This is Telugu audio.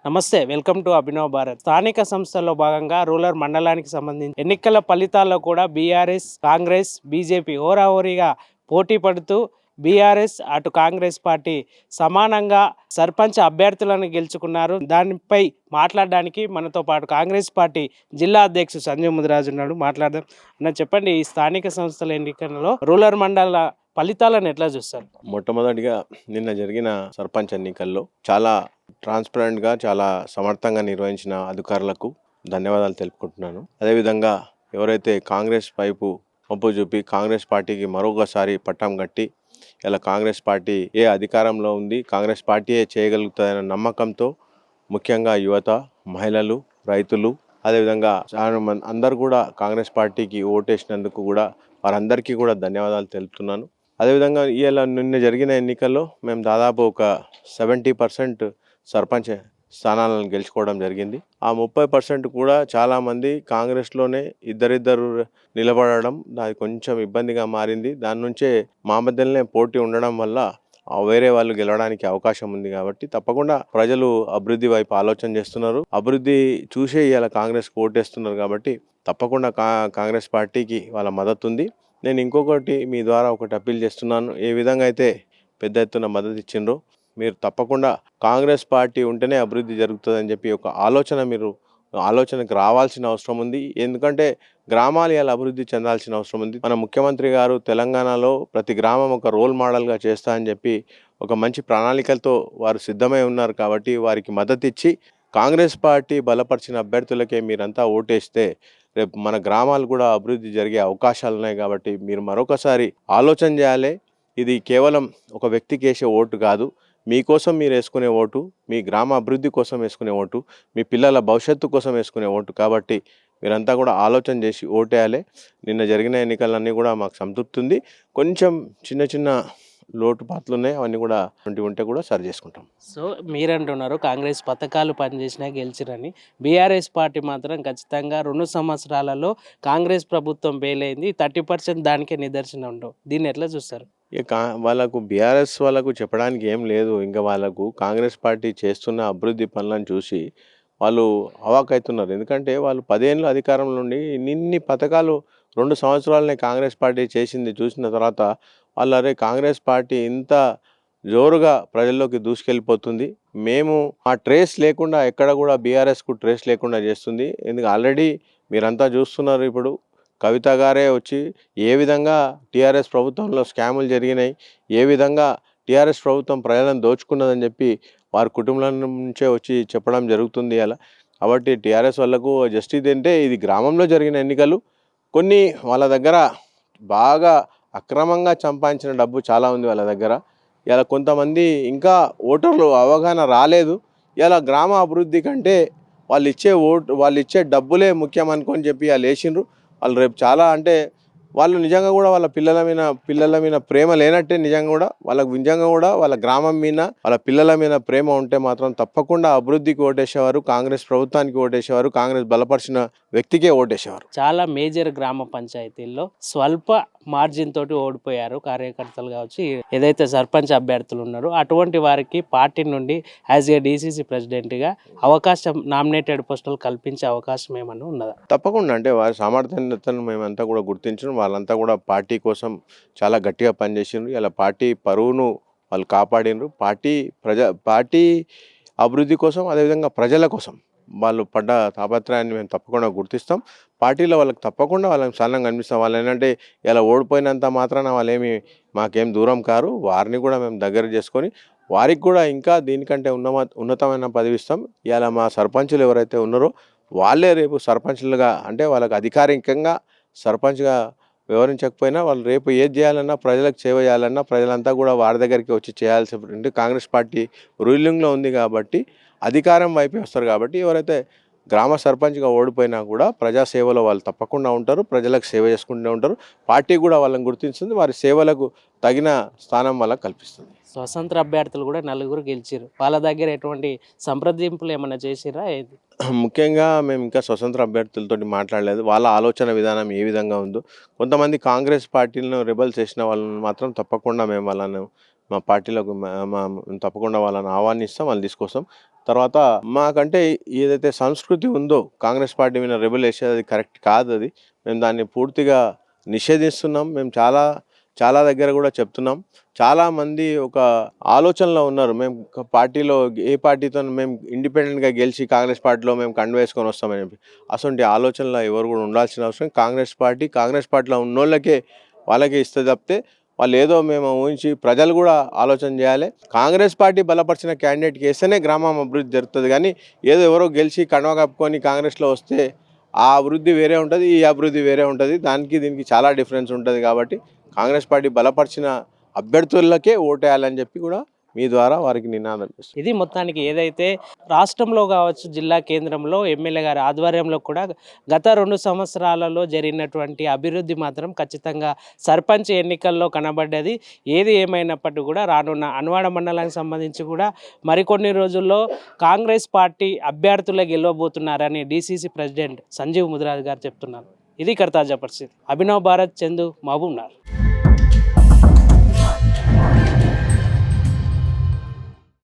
నమస్తే, వెల్కమ్ టు అభినవ్ భారత్. స్థానిక సంస్థల్లో భాగంగా రూరల్ మండలానికి సంబంధించి ఎన్నికల ఫలితాల్లో కూడా బీఆర్ఎస్, కాంగ్రెస్, బీజేపీ హోరాహోరీగా పోటీ పడుతూ బీఆర్ఎస్ అటు కాంగ్రెస్ పార్టీ సమానంగా సర్పంచ్ అభ్యర్థులను గెలుచుకున్నారు. దానిపై మాట్లాడడానికి మనతో పాటు కాంగ్రెస్ పార్టీ జిల్లా అధ్యక్షుడు సంజయ్ ముదిరాజు ఉన్నాడు. మాట్లాడదాం. అన్న, చెప్పండి, ఈ స్థానిక సంస్థల ఎన్నికల్లో రూరల్ మండల ఫలితాలను ఎట్లా చూస్తారు? మొట్టమొదటిగా నిన్న జరిగిన సర్పంచ్ ఎన్నికల్లో చాలా ట్రాన్స్పరెంట్గా చాలా సమర్థంగా నిర్వహించిన అధికారులకు ధన్యవాదాలు తెలుపుకుంటున్నాను. అదేవిధంగా ఎవరైతే కాంగ్రెస్ వైపు మొప్పు చూపి కాంగ్రెస్ పార్టీకి మరొకసారి పట్టం కట్టి ఇలా కాంగ్రెస్ పార్టీ ఏ అధికారంలో ఉంది, కాంగ్రెస్ పార్టీయే చేయగలుగుతుందనే నమ్మకంతో ముఖ్యంగా యువత, మహిళలు, రైతులు, అదేవిధంగా చాలా మంది అందరూ కూడా కాంగ్రెస్ పార్టీకి ఓటేసినందుకు కూడా వారందరికీ కూడా ధన్యవాదాలు తెలుపుతున్నాను. అదేవిధంగా నిన్న జరిగిన ఎన్నికల్లో మేము దాదాపు ఒక 70% సర్పంచ్ స్థానాలను గెలుచుకోవడం జరిగింది. ఆ 30% కూడా చాలామంది కాంగ్రెస్లోనే ఇద్దరిద్దరు నిలబడడం అది కొంచెం ఇబ్బందిగా మారింది. దాని నుంచే మా మధ్యలోనే పోటీ ఉండడం వల్ల వేరే వాళ్ళు గెలవడానికి అవకాశం ఉంది. కాబట్టి తప్పకుండా ప్రజలు అభివృద్ధి వైపు ఆలోచన చేస్తున్నారు. అభివృద్ధి చూసే ఇలా కాంగ్రెస్కి ఓటేస్తున్నారు. కాబట్టి తప్పకుండా కాంగ్రెస్ పార్టీకి వాళ్ళ మద్దతు ఉంది. నేను ఇంకొకటి మీ ద్వారా ఒకటి అప్పీల్ చేస్తున్నాను. ఏ విధంగా అయితే పెద్ద ఎత్తున మద్దతు ఇచ్చిండ్రో మీరు తప్పకుండా కాంగ్రెస్ పార్టీ ఉంటేనే అభివృద్ధి జరుగుతుందని చెప్పి ఒక ఆలోచనకు రావాల్సిన అవసరం ఉంది. ఎందుకంటే గ్రామాలు ఇలా అభివృద్ధి చెందాల్సిన అవసరం ఉంది. మన ముఖ్యమంత్రి గారు తెలంగాణలో ప్రతి గ్రామం ఒక రోల్ మోడల్గా చేస్తా అని చెప్పి ఒక మంచి ప్రణాళికలతో వారు సిద్ధమై ఉన్నారు. కాబట్టి వారికి మద్దతు ఇచ్చి కాంగ్రెస్ పార్టీ బలపరిచిన అభ్యర్థులకే మీరంతా ఓటేస్తే రేపు మన గ్రామాలు కూడా అభివృద్ధి జరిగే అవకాశాలు ఉన్నాయి. కాబట్టి మీరు మరొకసారి ఆలోచన చేయాలి. ఇది కేవలం ఒక వ్యక్తికి వేసే ఓటు కాదు, మీకోసం మీరు వేసుకునే ఓటు, మీ గ్రామ అభివృద్ధి కోసం వేసుకునే ఓటు, మీ పిల్లల భవిష్యత్తు కోసం వేసుకునే ఓటు. కాబట్టి మీరంతా కూడా ఆలోచన చేసి ఓటేయాలి. నిన్న జరిగిన ఎన్నికలన్నీ కూడా మాకు సంతృప్తి ఉంది. కొంచెం చిన్న చిన్న లోటుపాట్లు ఉన్నాయి, అవన్నీ కూడా ఉంటే కూడా సరి చేసుకుంటాం. సో మీరంటున్నారు కాంగ్రెస్ పథకాలు పనిచేసినా గెలిచిరని. బీఆర్ఎస్ పార్టీ మాత్రం ఖచ్చితంగా 2 సంవత్సరాలలో కాంగ్రెస్ ప్రభుత్వం బెయిలైంది. 30% దానికే నిదర్శనం ఉండవు. దీన్ని ఎట్లా చూస్తారు? ఇక వాళ్ళకు బీఆర్ఎస్ వాళ్ళకు చెప్పడానికి ఏం లేదు. ఇంకా వాళ్ళకు కాంగ్రెస్ పార్టీ చేస్తున్న అభివృద్ధి పనులను చూసి వాళ్ళు అవాకవుతున్నారు. ఎందుకంటే వాళ్ళు 10 ఏళ్ళు అధికారంలో నుండి ఇన్ని పథకాలు 2 సంవత్సరాలనే కాంగ్రెస్ పార్టీ చేసింది చూసిన తర్వాత వాళ్ళు అరే కాంగ్రెస్ పార్టీ ఇంత జోరుగా ప్రజల్లోకి దూసుకెళ్ళిపోతుంది, మేము ఆ ట్రేస్ లేకుండా ఎక్కడ కూడా బీఆర్ఎస్కు ట్రేస్ లేకుండా చేస్తుంది. ఎందుకంటే ఆల్రెడీ మీరంతా చూస్తున్నారు. ఇప్పుడు కవిత గారే వచ్చి ఏ విధంగా టీఆర్ఎస్ ప్రభుత్వంలో స్కాములు జరిగినాయి, ఏ విధంగా టీఆర్ఎస్ ప్రభుత్వం ప్రజలను దోచుకున్నదని చెప్పి వారి కుటుంబం నుంచే వచ్చి చెప్పడం జరుగుతుంది అలా. కాబట్టి టీఆర్ఎస్ వాళ్ళకు జస్ట్ ఇదంటే ఇది గ్రామంలో జరిగిన ఎన్నికలు. కొన్ని వాళ్ళ దగ్గర బాగా అక్రమంగా సంపాదించిన డబ్బు చాలా ఉంది వాళ్ళ దగ్గర. ఇలా కొంతమంది ఇంకా ఓటర్లు అవగాహన రాలేదు. ఇలా గ్రామ అభివృద్ధి కంటే వాళ్ళు ఇచ్చే డబ్బులే ముఖ్యం అనుకొని చెప్పి వాళ్ళు వేసిండ్రు. వాళ్ళు రేపు చాలా అంటే వాళ్ళు నిజంగా కూడా వాళ్ళ పిల్లల మీద ప్రేమ లేనట్టే. నిజంగా కూడా వాళ్ళ గ్రామం మీద వాళ్ళ పిల్లల మీద ప్రేమ ఉంటే మాత్రం తప్పకుండా అభివృద్ధికి ఓటేసేవారు, కాంగ్రెస్ ప్రభుత్వానికి ఓటేసేవారు, కాంగ్రెస్ బలపరిచిన వ్యక్తికే ఓటేసేవారు. చాలా మేజర్ గ్రామ పంచాయతీల్లో స్వల్ప మార్జిన్ తోటి ఓడిపోయారు కార్యకర్తలు కావచ్చు, ఏదైతే సర్పంచ్ అభ్యర్థులు ఉన్నారో అటువంటి వారికి పార్టీ నుండి యాజ్ ఏ డీసీసీ ప్రెసిడెంట్గా అవకాశం, నామినేటెడ్ పోస్టులు కల్పించే అవకాశం ఏమన్నా ఉన్నదా? తప్పకుండా. అంటే వారి సామర్థ్యతను మేమంతా కూడా గుర్తించడం, వాళ్ళంతా కూడా పార్టీ కోసం చాలా గట్టిగా పనిచేసిండ్రు. ఇలా పార్టీ పరువును వాళ్ళు కాపాడినరు. పార్టీ అభివృద్ధి కోసం, అదేవిధంగా ప్రజల కోసం వాళ్ళు పడ్డ తాపత్రయాన్ని మేము తప్పకుండా గుర్తిస్తాం. పార్టీలో వాళ్ళకి తప్పకుండా వాళ్ళకి సన్నంగా కనిపిస్తాం. వాళ్ళు ఏంటంటే ఇలా ఓడిపోయినంత మాత్రాన వాళ్ళేమి మాకేం దూరం కారు. వారిని కూడా మేము దగ్గర చేసుకొని వారికి కూడా ఇంకా దీనికంటే ఉన్నతమైన పదవి ఇస్తాం. ఇలా మా సర్పంచులు ఎవరైతే ఉన్నారో వాళ్ళే రేపు సర్పంచులుగా, అంటే వాళ్ళకి అధికారికంగా సర్పంచ్గా వివరించకపోయినా వాళ్ళు రేపు ఏది చేయాలన్నా, ప్రజలకు సేవ చేయాలన్నా ప్రజలంతా కూడా వారి దగ్గరికి వచ్చి చేయాల్సి కాంగ్రెస్ పార్టీ రూలింగ్లో ఉంది. కాబట్టి అధికారం వైపే వస్తారు. కాబట్టి ఎవరైతే గ్రామ సర్పంచ్గా ఓడిపోయినా కూడా ప్రజాసేవలో వాళ్ళు తప్పకుండా ఉంటారు, ప్రజలకు సేవ చేసుకుంటూ ఉంటారు. పార్టీ కూడా వాళ్ళని గుర్తిస్తుంది, వారి సేవలకు తగిన స్థానం వాళ్ళకి కల్పిస్తుంది. స్వతంత్ర అభ్యర్థులు కూడా 4 గెలిచారు. వాళ్ళ దగ్గర ఎటువంటి సంప్రదింపులు ఏమైనా చేసిరా? ముఖ్యంగా మేము ఇంకా స్వతంత్ర అభ్యర్థులతో మాట్లాడలేదు. వాళ్ళ ఆలోచన విధానం ఏ విధంగా ఉందో. కొంతమంది కాంగ్రెస్ పార్టీలను రెబల్స్ చేసిన వాళ్ళని మాత్రం తప్పకుండా మేము వాళ్ళను మా పార్టీలోకి తప్పకుండా వాళ్ళని ఆహ్వానిస్తాం, వాళ్ళు తీసుకొస్తాం. తర్వాత మాకంటే ఏదైతే సంస్కృతి ఉందో కాంగ్రెస్ పార్టీ మీద రెబల్ వేసేది అది కరెక్ట్ కాదు. అది మేము దాన్ని పూర్తిగా నిషేధిస్తున్నాం. మేము చాలా దగ్గర కూడా చెప్తున్నాం. చాలామంది ఒక ఆలోచనలో ఉన్నారు, మేము పార్టీలో ఏ పార్టీతో మేము ఇండిపెండెంట్గా గెలిచి కాంగ్రెస్ పార్టీలో మేము కండు వేసుకొని వస్తామని చెప్పి అసలు ఆలోచనలో ఎవరు కూడా ఉండాల్సిన అవసరం. కాంగ్రెస్ పార్టీలో ఉన్నోళ్ళకే వాళ్ళకే ఇస్తే తప్పితే వాళ్ళు ఏదో మేము ఊహించి ప్రజలు కూడా ఆలోచన చేయాలి. కాంగ్రెస్ పార్టీ బలపరిచిన క్యాండిడేట్కి వేస్తేనే గ్రామం అభివృద్ధి జరుగుతుంది. కానీ ఏదో ఎవరో గెలిచి కండువా కప్పుకొని కాంగ్రెస్లో వస్తే ఆ అభివృద్ధి వేరే ఉంటుంది, ఈ అభివృద్ధి వేరే ఉంటుంది. దీనికి చాలా డిఫరెన్స్ ఉంటుంది. కాబట్టి కాంగ్రెస్ పార్టీ బలపరిచిన అభ్యర్థులకే ఓటేయాలని చెప్పి కూడా మీ ద్వారా వారికి నినాదం చేస్తుంది. ఇది మొత్తానికి ఏదైతే రాష్ట్రంలో కావచ్చు, జిల్లా కేంద్రంలో ఎమ్మెల్యే గారి ఆధ్వర్యంలో కూడా గత 2 సంవత్సరాలలో జరిగినటువంటి అభివృద్ధి మాత్రం ఖచ్చితంగా సర్పంచ్ ఎన్నికల్లో కనబడ్డది. ఏది ఏమైనప్పటికీ కూడా రానున్న అన్వాడ మండలానికి సంబంధించి కూడా మరికొన్ని రోజుల్లో కాంగ్రెస్ పార్టీ అభ్యర్థులే గెలవబోతున్నారని డీసీసీ ప్రెసిడెంట్ సంజీవ్ ముదిరాజ్ గారు చెప్తున్నారు. ఇది తాజా పరిస్థితి. అభినవ్ భారత్, చందు, మహబూబ్ నగర్.